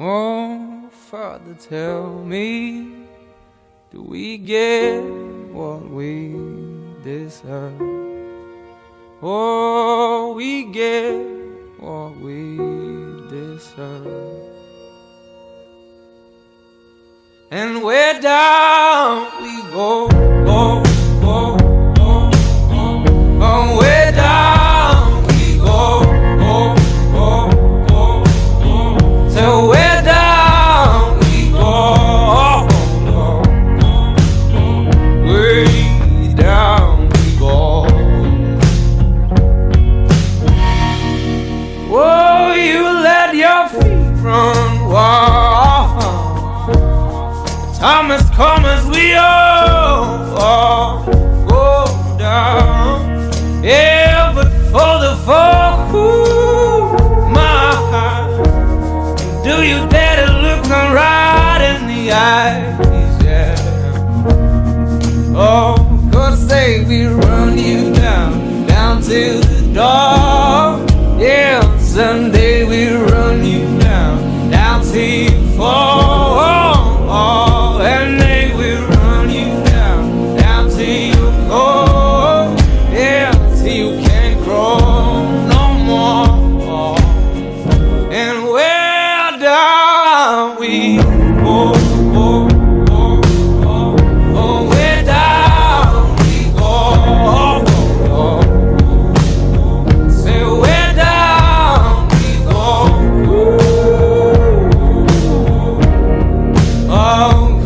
Oh, Father, tell me, do we get what we deserve? Oh, we get what we deserve. And where down we go, go, go, go, go. Oh, where down we go, go, go, go, go. So where down we go, go, go, go. Way down we go. Oh, you let your feet run wild. Time has come as we all go down. Yeah, but for the folk who my heart, do you dare to look them right in the eyes? Yeah. Oh, 'cause they will run you down, down to the door. Yeah, someday we'll run you down, down till you fall. And they will run you down, down till you go. Yeah, till you can't grow no more. And where down we go, go, go, go. Oh, where down we go, go, go. Say where down we go. Oh,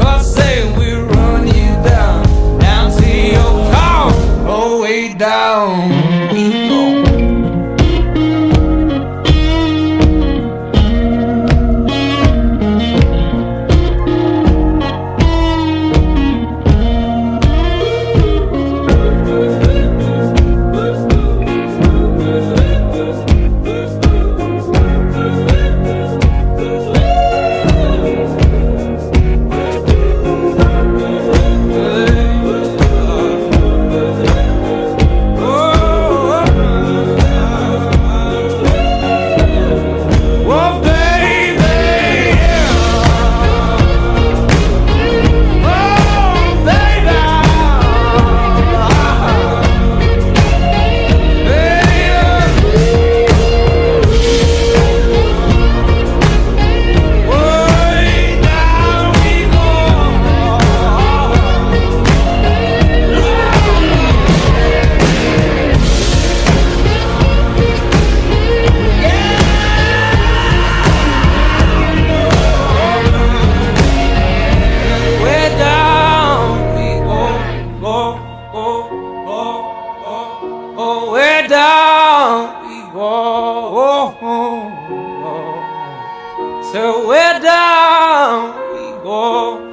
down we go. Oh, where down we go. So where down we go.